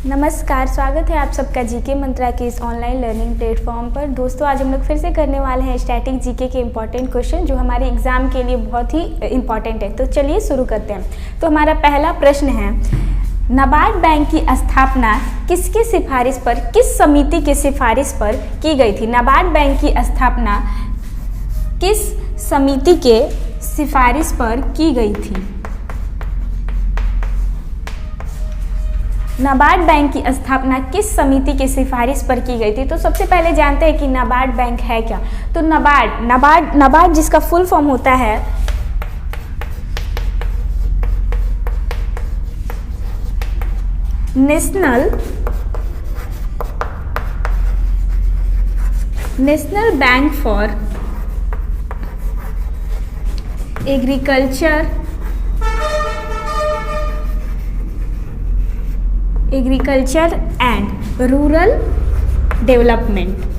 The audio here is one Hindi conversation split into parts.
नमस्कार, स्वागत है आप सबका जीके मंत्रा के इस ऑनलाइन लर्निंग प्लेटफॉर्म पर। दोस्तों, आज हम लोग फिर से करने वाले हैं स्टैटिक जीके के इम्पॉर्टेंट क्वेश्चन जो हमारे एग्जाम के लिए बहुत ही इम्पॉर्टेंट है। तो चलिए शुरू करते हैं। तो हमारा पहला प्रश्न है, नाबार्ड बैंक की स्थापना किसकी सिफारिश पर, किस समिति की सिफारिश पर की गई थी? नाबार्ड बैंक की स्थापना किस समिति के सिफारिश पर की गई थी? नाबार्ड बैंक की स्थापना किस समिति की सिफारिश पर की गई थी? तो सबसे पहले जानते हैं कि नाबार्ड बैंक है क्या। तो नाबार्ड जिसका फुल फॉर्म होता है national bank for agriculture and rural development.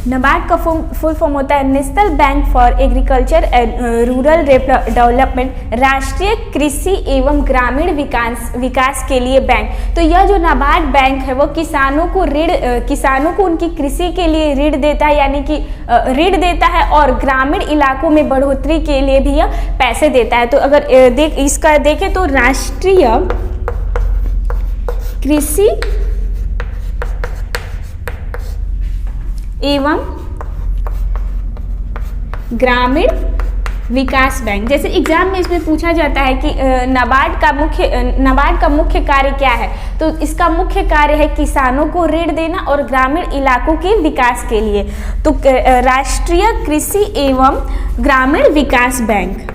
NABARD का फुल फॉर्म होता है national bank for agriculture and rural development, राष्ट्रीय कृषि एवं ग्रामीण विकास के लिए बैंक। तो यह जो नाबार्ड बैंक है वो किसानों को उनकी कृषि के लिए ऋण देता है, यानी कि ऋण देता है, और ग्रामीण इलाकों में बढ़ोतरी के लिए भी यह पैसे देता है। तो अगर इसका देखें तो राष्ट्रीय कृषि एवं ग्रामीण विकास बैंक। जैसे एग्जाम में इसमें पूछा जाता है कि नाबार्ड का मुख्य कार्य क्या है, तो इसका मुख्य कार्य है किसानों को ऋण देना और ग्रामीण इलाकों के विकास के लिए। तो राष्ट्रीय कृषि एवं ग्रामीण विकास बैंक,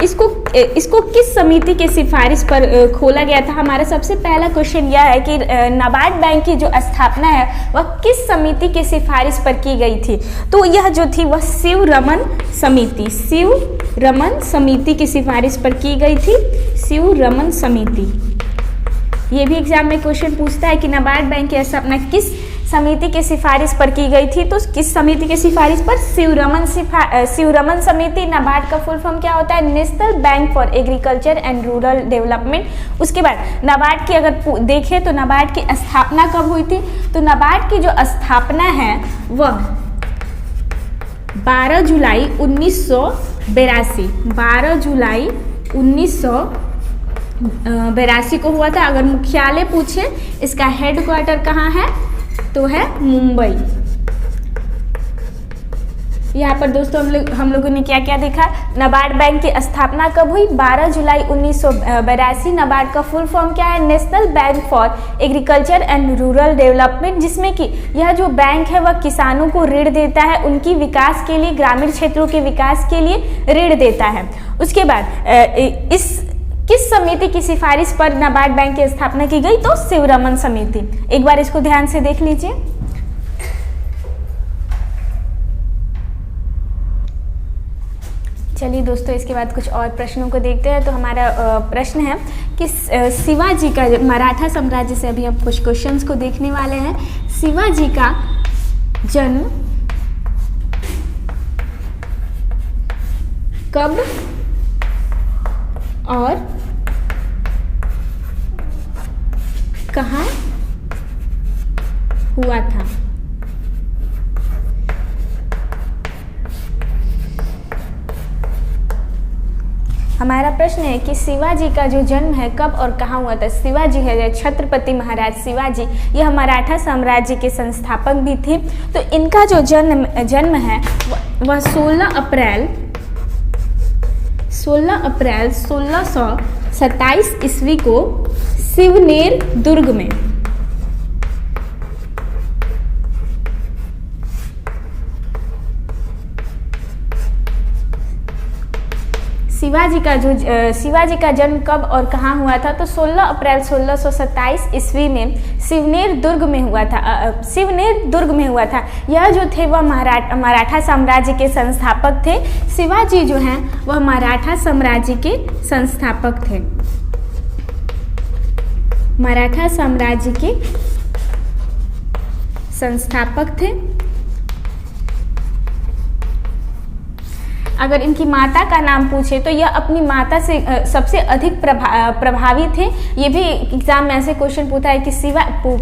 इसको किस समिति के सिफारिश पर खोला गया था? हमारा सबसे पहला क्वेश्चन यह है कि नाबार्ड बैंक की जो स्थापना है वह किस समिति के सिफारिश पर की गई थी? तो यह जो थी वह शिवरमन समिति की सिफारिश पर की गई थी। शिवरमन समिति, ये भी एग्जाम में क्वेश्चन पूछता है कि नाबार्ड बैंक की स्थापना किस समिति के सिफारिश पर की गई थी। तो किस समिति के सिफारिश पर? शिवरमन समिति। नाबार्ड का फुल फॉर्म क्या होता है? National bank for agriculture and rural development. उसके बाद नाबार्ड की अगर देखें तो नाबार्ड की स्थापना कब हुई थी? तो नाबार्ड की जो स्थापना है वह 12 जुलाई 1982 को हुआ था। अगर मुख्यालय पूछे इसका हेडक्वार्टर कहाँ है तो है मुंबई। यहाँ पर दोस्तों हम लोगों ने क्या क्या देखा? नाबार्ड बैंक की स्थापना कब हुई? 12 जुलाई 1982। नाबार्ड का फुल फॉर्म क्या है? National bank for agriculture and rural development, जिसमें कि यह जो बैंक है वह किसानों को ऋण देता है, उनकी विकास के लिए, ग्रामीण क्षेत्रों के विकास के लिए ऋण देता है। उसके बाद किस समिति की सिफारिश पर नाबार्ड बैंक की स्थापना की गई? तो शिवरमन समिति। एक बार इसको ध्यान से देख लीजिए। चलिए दोस्तों, इसके बाद कुछ और प्रश्नों को देखते हैं। तो हमारा प्रश्न है कि शिवाजी का, मराठा साम्राज्य से अभी हम कुछ क्वेश्चंस को देखने वाले हैं। शिवाजी का जन्म कब और कहाँ हुआ था? हमारा प्रश्न है कि शिवाजी का जो जन्म है कब और कहाँ हुआ था। शिवाजी है छत्रपति महाराज शिवाजी, यह मराठा साम्राज्य के संस्थापक भी थे। तो इनका जो जन्म है वह 16 अप्रैल 1627 ईस्वी को शिवनेर दुर्ग में, शिवाजी का जन्म कब और कहाँ हुआ था? तो 16 अप्रैल 1627 ईस्वी में शिवनेर दुर्ग में हुआ था। यह जो थे वह मराठा साम्राज्य के संस्थापक थे। शिवाजी जो हैं वह मराठा साम्राज्य के संस्थापक थे। मराठा साम्राज्य के संस्थापक थे। अगर इनकी माता का नाम पूछे तो यह अपनी माता से सबसे अधिक प्रभावित थे। ये भी एग्जाम में ऐसे क्वेश्चन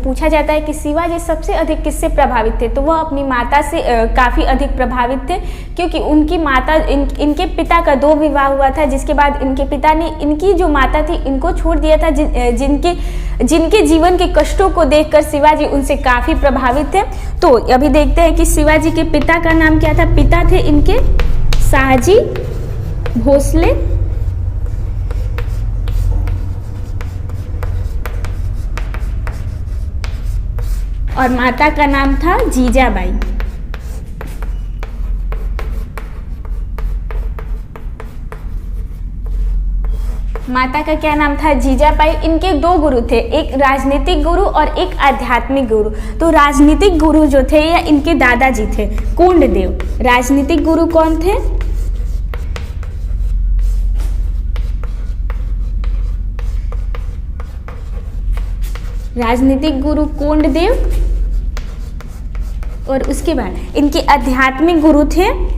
पूछा जाता है कि शिवाजी सबसे अधिक किससे प्रभावित थे, तो वह अपनी माता से काफ़ी अधिक प्रभावित थे, क्योंकि उनकी माता इनके पिता का 2 विवाह हुआ था, जिसके बाद इनके पिता ने इनकी जो माता थी इनको छोड़ दिया था, जिनके जीवन के कष्टों को देखकर शिवाजी उनसे काफ़ी प्रभावित थे। तो अभी देखते हैं कि शिवाजी के पिता का नाम क्या था। पिता थे इनके शहाजी भोसले और माता का नाम था जीजाबाई। माता का क्या नाम था? जीजाबाई। इनके 2 गुरु थे, एक राजनीतिक गुरु और एक आध्यात्मिक गुरु। तो राजनीतिक गुरु जो थे या इनके दादाजी थे कोंडदेव। राजनीतिक गुरु कौन थे? राजनीतिक गुरु कोंडदेव। और उसके बाद इनके आध्यात्मिक गुरु थे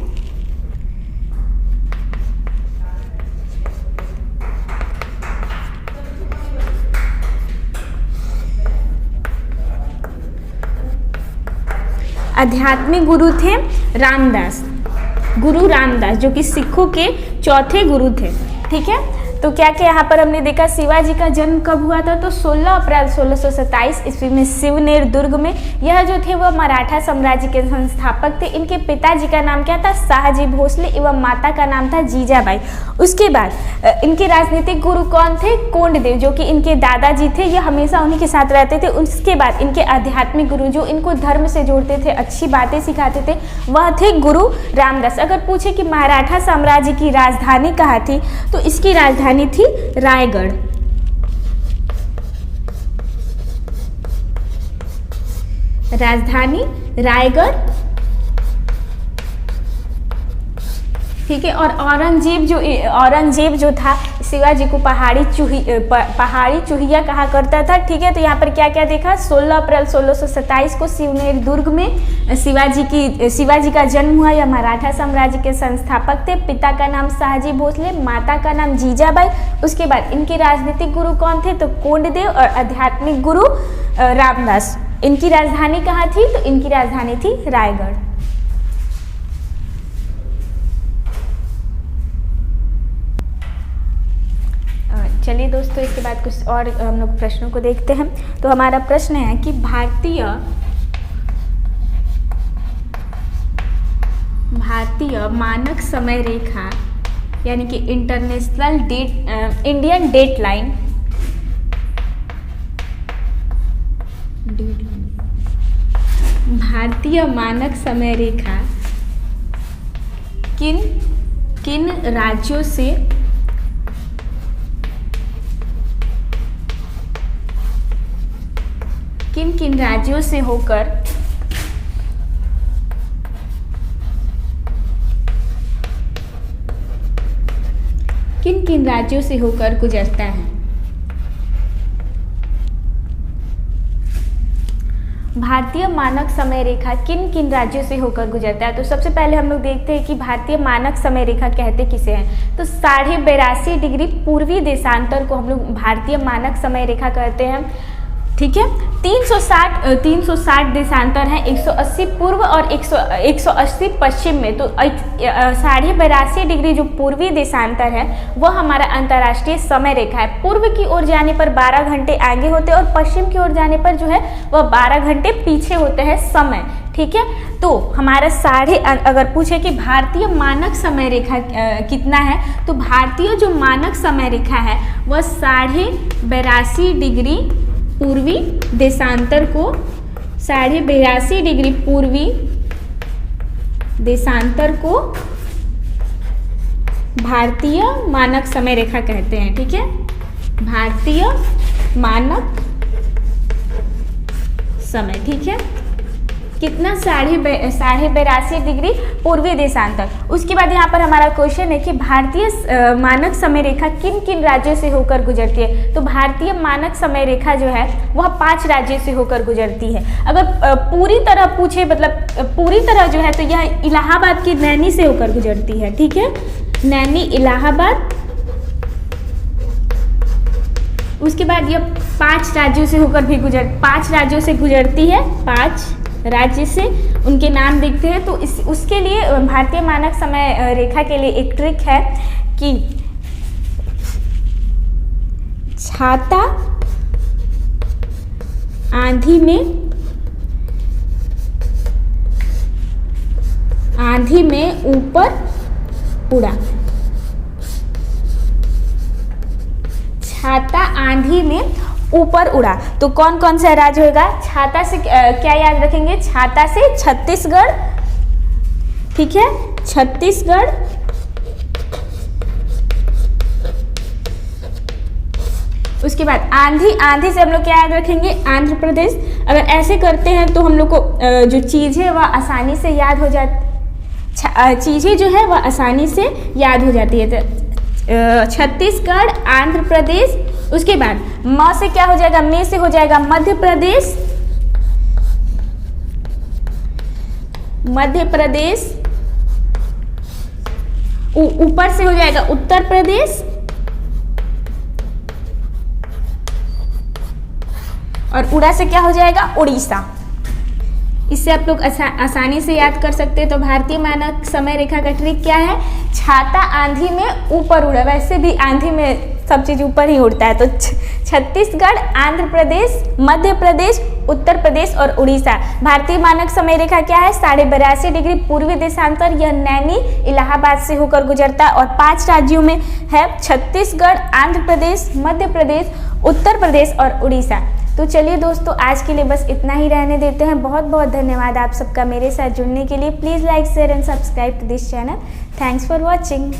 रामदास, गुरु रामदास, जो कि सिखों के चौथे गुरु थे। ठीक है, तो क्या क्या यहाँ पर हमने देखा, शिवाजी का जन्म कब हुआ था? तो 16 अप्रैल 1627 ईस्वी में शिवनेर दुर्ग में। यह जो थे वह मराठा साम्राज्य के संस्थापक थे। इनके पिताजी का नाम क्या था? शाहजी भोसले एवं माता का नाम था जीजाबाई। उसके बाद इनके राजनीतिक गुरु कौन थे? कोंडदेव, जो कि इनके दादाजी थे, ये हमेशा उन्हीं के साथ रहते थे। उसके बाद इनके आध्यात्मिक गुरु जो इनको धर्म से जोड़ते थे, अच्छी बातें सिखाते थे, वह थे गुरु रामदास। अगर पूछे कि मराठा साम्राज्य की राजधानी कहाँ थी, तो इसकी राजधानी थी रायगढ़। राजधानी रायगढ़। ठीक है, और औरंगजेब जो था शिवाजी को पहाड़ी चूहिया कहा करता था। ठीक है, तो यहाँ पर क्या क्या देखा? 16 अप्रैल 1627 को शिवनेर दुर्ग में शिवाजी का जन्म हुआ। यह मराठा साम्राज्य के संस्थापक थे। पिता का नाम शाहजी भोसले, माता का नाम जीजाबाई। उसके बाद इनके राजनीतिक गुरु कौन थे? तो कोंडदेव। और आध्यात्मिक गुरु रामदास। इनकी राजधानी कहाँ थी? तो इनकी राजधानी थी रायगढ़। चलिए दोस्तों, इसके बाद कुछ और हम लोग प्रश्नों को देखते हैं। तो हमारा प्रश्न है कि भारतीय मानक समय रेखा यानी कि इंडियन डेट लाइन भारतीय मानक समय रेखा किन राज्यों से किन राज्यों से होकर गुजरता है? भारतीय मानक समय रेखा किन राज्यों से होकर गुजरता है? तो सबसे पहले हम लोग देखते हैं कि भारतीय मानक समय रेखा कहते किसे हैं। तो 82.5 डिग्री पूर्वी देशांतर को हम लोग भारतीय मानक समय रेखा कहते हैं। ठीक है, 360 देशांतर हैं, 180 पूर्व और 180 पश्चिम में। तो 82.5 डिग्री जो पूर्वी देशांतर है वह हमारा अंतर्राष्ट्रीय समय रेखा है। पूर्व की ओर जाने पर 12 घंटे आगे होते हैं और पश्चिम की ओर जाने पर जो है वह 12 घंटे पीछे होते हैं समय। ठीक है, तो हमारा अगर पूछे कि भारतीय मानक समय रेखा कितना है, तो भारतीय जो मानक समय रेखा है वह 82.5 डिग्री पूर्वी देशांतर को 82.5 डिग्री पूर्वी देशांतर को भारतीय मानक समय रेखा कहते हैं। ठीक है, भारतीय मानक समय। ठीक है, कितना 82.5 डिग्री पूर्वी देशांतर। उसके बाद यहाँ पर हमारा क्वेश्चन है कि भारतीय मानक समय रेखा किन किन राज्यों से होकर गुजरती है। तो भारतीय मानक समय रेखा जो है वह 5 राज्यों से होकर गुजरती है। अगर पूरी तरह पूछे, मतलब पूरी तरह जो है, तो यह इलाहाबाद की नैनी से होकर गुजरती है। ठीक है, नैनी, इलाहाबाद। उसके बाद यह 5 राज्यों से होकर भी 5 राज्यों से गुजरती है। 5 राज्य से, उनके नाम देखते हैं। तो उसके लिए भारतीय मानक समय रेखा के लिए एक ट्रिक है कि छाता आंधी में ऊपर उड़ा। छाता आंधी में ऊपर उड़ा। तो कौन कौन सा राज्य होगा? छाता से क्या याद रखेंगे? छाता से छत्तीसगढ़। ठीक है, छत्तीसगढ़। उसके बाद आंधी, आंधी से हम लोग क्या याद रखेंगे? आंध्र प्रदेश। अगर ऐसे करते हैं तो हम लोग को जो चीज़ें वह आसानी से याद हो जाती, चीज़ें जो है वह आसानी से याद हो जाती है। तो छत्तीसगढ़, आंध्र प्रदेश। उसके बाद म से क्या हो जाएगा? में से हो जाएगा मध्य प्रदेश। मध्य प्रदेश। ऊपर से हो जाएगा उत्तर प्रदेश। और उड़ा से क्या हो जाएगा? उड़ीसा। इससे आप लोग आसानी से याद कर सकते हैं। तो भारतीय मानक समय रेखा का ट्रिक क्या है? छाता आंधी में ऊपर उड़ा। वैसे भी आंधी में सब चीज़ ऊपर ही उड़ता है। तो छत्तीसगढ़, आंध्र प्रदेश, मध्य प्रदेश, उत्तर प्रदेश और उड़ीसा। भारतीय मानक समय रेखा क्या है? 82.5 डिग्री पूर्वी देशांतर। यह नैनी, इलाहाबाद से होकर गुजरता है और 5 राज्यों में है, छत्तीसगढ़, आंध्र प्रदेश, मध्य प्रदेश, उत्तर प्रदेश और उड़ीसा। तो चलिए दोस्तों, आज के लिए बस इतना ही रहने देते हैं। बहुत बहुत धन्यवाद आप सबका मेरे साथ जुड़ने के लिए। Please like, share and subscribe to this channel. Thanks for watching.